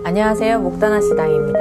안녕하세요. 목다나 시당입니다.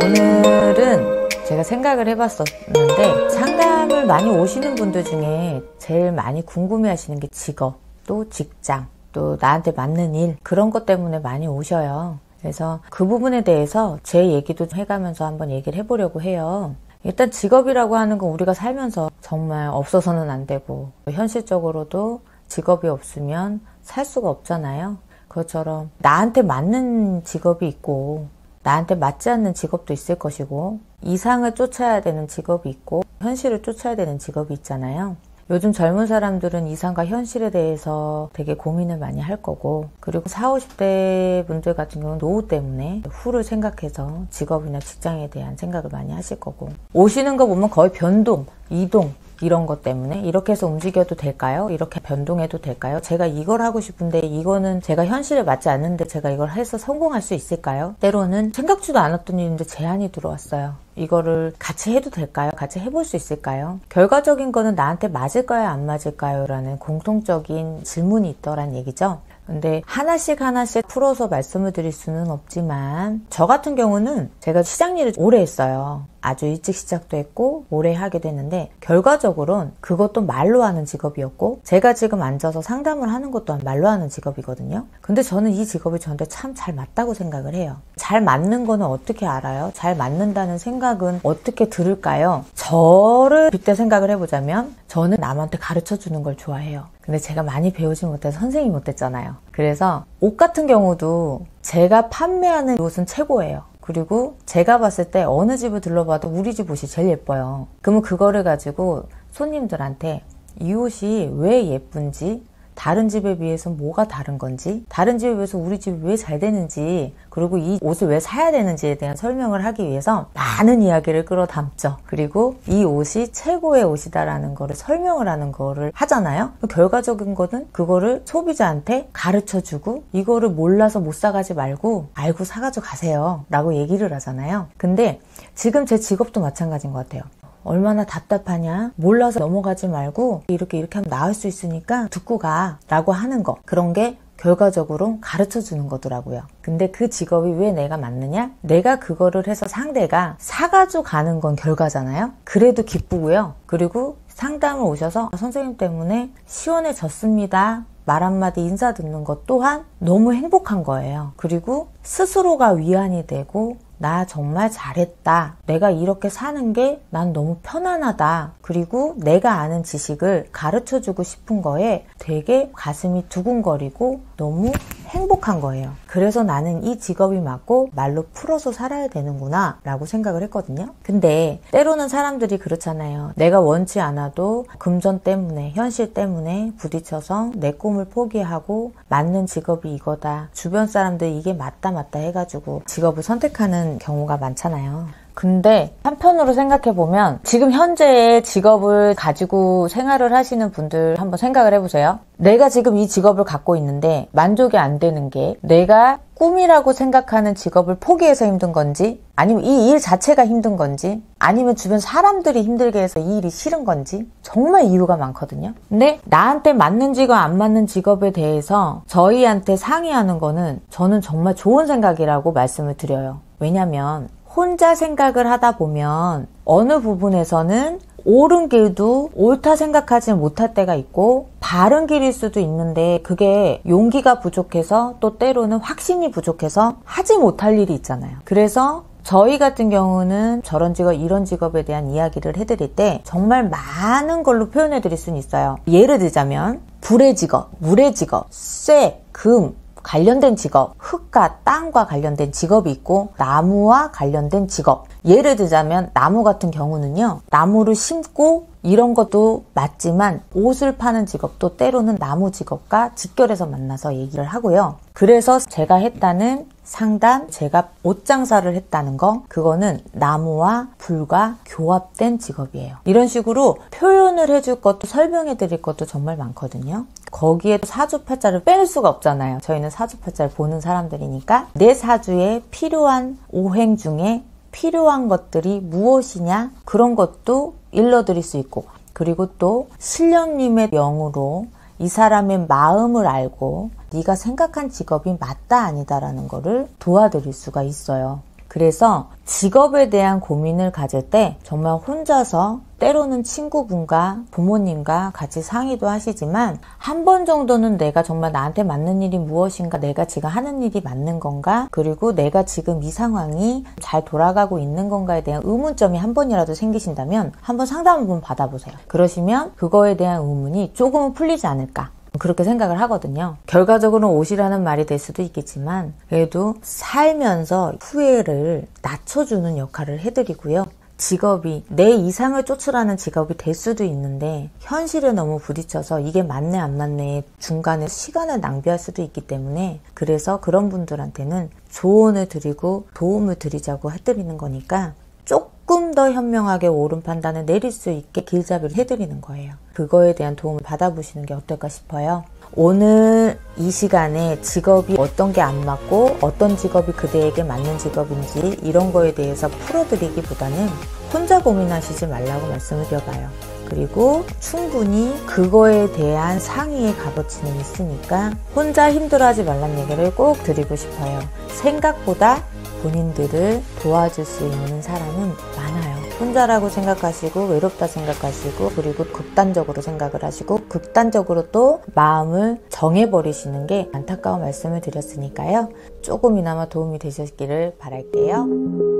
오늘은 제가 생각을 해봤었는데 상담을 많이 오시는 분들 중에 제일 많이 궁금해하시는 게 직업, 또 직장, 또 나한테 맞는 일, 그런 것 때문에 많이 오셔요. 그래서 그 부분에 대해서 제 얘기도 해가면서 한번 얘기를 해보려고 해요. 일단 직업이라고 하는 건 우리가 살면서 정말 없어서는 안 되고, 현실적으로도 직업이 없으면 살 수가 없잖아요. 그것처럼 나한테 맞는 직업이 있고 나한테 맞지 않는 직업도 있을 것이고, 이상을 쫓아야 되는 직업이 있고 현실을 쫓아야 되는 직업이 있잖아요. 요즘 젊은 사람들은 이상과 현실에 대해서 되게 고민을 많이 할 거고, 그리고 40, 50대 분들 같은 경우는 노후 때문에 후를 생각해서 직업이나 직장에 대한 생각을 많이 하실 거고, 오시는 거 보면 거의 변동, 이동 이런 것 때문에 이렇게 해서 움직여도 될까요? 이렇게 변동해도 될까요? 제가 이걸 하고 싶은데 이거는 제가 현실에 맞지 않는데 제가 이걸 해서 성공할 수 있을까요? 때로는 생각지도 않았던 일인데 제안이 들어왔어요. 이거를 같이 해도 될까요? 같이 해볼 수 있을까요? 결과적인 거는 나한테 맞을까요? 안 맞을까요? 라는 공통적인 질문이 있더란 얘기죠. 근데 하나씩 풀어서 말씀을 드릴 수는 없지만, 저 같은 경우는 제가 시장 일을 오래 했어요. 아주 일찍 시작도 했고 오래 하게 됐는데, 결과적으로는 그것도 말로 하는 직업이었고, 제가 지금 앉아서 상담을 하는 것도 말로 하는 직업이거든요. 근데 저는 이 직업이 저한테 참 잘 맞다고 생각을 해요. 잘 맞는 거는 어떻게 알아요? 잘 맞는다는 생각은 어떻게 들을까요? 저를 빗대 생각을 해보자면, 저는 남한테 가르쳐 주는 걸 좋아해요. 근데 제가 많이 배우지 못해서 선생님이 못 됐잖아요. 그래서 옷 같은 경우도 제가 판매하는 옷은 최고예요. 그리고 제가 봤을 때 어느 집을 둘러봐도 우리 집 옷이 제일 예뻐요. 그러면 그거를 가지고 손님들한테 이 옷이 왜 예쁜지, 다른 집에 비해서 뭐가 다른 건지, 다른 집에 비해서 우리 집이 왜 잘 되는지, 그리고 이 옷을 왜 사야 되는지에 대한 설명을 하기 위해서 많은 이야기를 끌어담죠. 그리고 이 옷이 최고의 옷이다라는 거를 설명을 하는 거를 하잖아요. 결과적인 거는 그거를 소비자한테 가르쳐주고, 이거를 몰라서 못 사가지 말고 알고 사가지고 가세요 라고 얘기를 하잖아요. 근데 지금 제 직업도 마찬가지인 것 같아요. 얼마나 답답하냐, 몰라서 넘어가지 말고 이렇게 하면 나을 수 있으니까 듣고 가 라고 하는 거, 그런 게 결과적으로 가르쳐 주는 거더라고요. 근데 그 직업이 왜 내가 맞느냐? 내가 그거를 해서 상대가 사가지고 가는 건 결과잖아요. 그래도 기쁘고요. 그리고 상담을 오셔서 선생님 때문에 시원해졌습니다 말 한마디 인사 듣는 것 또한 너무 행복한 거예요. 그리고 스스로가 위안이 되고, 나 정말 잘했다, 내가 이렇게 사는 게 난 너무 편안하다, 그리고 내가 아는 지식을 가르쳐주고 싶은 거에 되게 가슴이 두근거리고 너무 행복한 거예요. 그래서 나는 이 직업이 맞고 말로 풀어서 살아야 되는구나 라고 생각을 했거든요. 근데 때로는 사람들이 그렇잖아요. 내가 원치 않아도 금전 때문에, 현실 때문에 부딪혀서 내 꿈을 포기하고 맞는 직업이 이거다, 주변 사람들이 이게 맞다 해가지고 직업을 선택하는 경우가 많잖아요. 근데 한편으로 생각해보면 지금 현재의 직업을 가지고 생활을 하시는 분들 한번 생각을 해보세요. 내가 지금 이 직업을 갖고 있는데 만족이 안 되는 게 내가 꿈이라고 생각하는 직업을 포기해서 힘든 건지, 아니면 이 일 자체가 힘든 건지, 아니면 주변 사람들이 힘들게 해서 이 일이 싫은 건지, 정말 이유가 많거든요. 근데 나한테 맞는 직업, 안 맞는 직업에 대해서 저희한테 상의하는 거는 저는 정말 좋은 생각이라고 말씀을 드려요. 왜냐면 혼자 생각을 하다 보면 어느 부분에서는 옳은 길도 옳다 생각하지 못할 때가 있고, 바른 길일 수도 있는데 그게 용기가 부족해서, 또 때로는 확신이 부족해서 하지 못할 일이 있잖아요. 그래서 저희 같은 경우는 저런 직업, 이런 직업에 대한 이야기를 해드릴 때 정말 많은 걸로 표현해드릴 수는 있어요. 예를 들자면 불의 직업, 물의 직업, 쇠, 금 관련된 직업, 흙과 땅과 관련된 직업이 있고, 나무와 관련된 직업. 예를 들자면 나무 같은 경우는요, 나무를 심고 이런 것도 맞지만 옷을 파는 직업도 때로는 나무 직업과 직결해서 만나서 얘기를 하고요. 그래서 제가 했다는 상담, 제가 옷 장사를 했다는 거, 그거는 나무와 불과 교합된 직업이에요. 이런 식으로 표현을 해줄 것도 설명해 드릴 것도 정말 많거든요. 거기에 사주팔자를 빼낼 수가 없잖아요. 저희는 사주팔자를 보는 사람들이니까 내 사주에 필요한 오행 중에 필요한 것들이 무엇이냐? 그런 것도 일러드릴 수 있고, 그리고 또 신령님의 영으로 이 사람의 마음을 알고 네가 생각한 직업이 맞다 아니다라는 거를 도와드릴 수가 있어요. 그래서 직업에 대한 고민을 가질 때 정말 혼자서 때로는 친구분과 부모님과 같이 상의도 하시지만 한 번 정도는 내가 정말 나한테 맞는 일이 무엇인가, 내가 지금 하는 일이 맞는 건가, 그리고 내가 지금 이 상황이 잘 돌아가고 있는 건가에 대한 의문점이 한 번이라도 생기신다면 한번 상담을 한번 받아보세요. 그러시면 그거에 대한 의문이 조금은 풀리지 않을까, 그렇게 생각을 하거든요. 결과적으로는 오시라는 말이 될 수도 있겠지만 그래도 살면서 후회를 낮춰주는 역할을 해드리고요. 직업이 내 이상을 쫓으라는 직업이 될 수도 있는데 현실에 너무 부딪혀서 이게 맞네 안 맞네 중간에 시간을 낭비할 수도 있기 때문에, 그래서 그런 분들한테는 조언을 드리고 도움을 드리자고 해드리는 거니까 조금 더 현명하게 옳은 판단을 내릴 수 있게 길잡이를 해드리는 거예요. 그거에 대한 도움을 받아보시는 게 어떨까 싶어요. 오늘 이 시간에 직업이 어떤 게 안 맞고 어떤 직업이 그대에게 맞는 직업인지 이런 거에 대해서 풀어드리기보다는 혼자 고민하시지 말라고 말씀을 드려봐요. 그리고 충분히 그거에 대한 상의의 값어치는 있으니까 혼자 힘들어하지 말란 얘기를 꼭 드리고 싶어요. 생각보다 본인들을 도와줄 수 있는 사람은 많아요. 혼자라고 생각하시고 외롭다 생각하시고 그리고 극단적으로 생각을 하시고 극단적으로 또 마음을 정해버리시는 게 안타까운 말씀을 드렸으니까요. 조금이나마 도움이 되셨기를 바랄게요.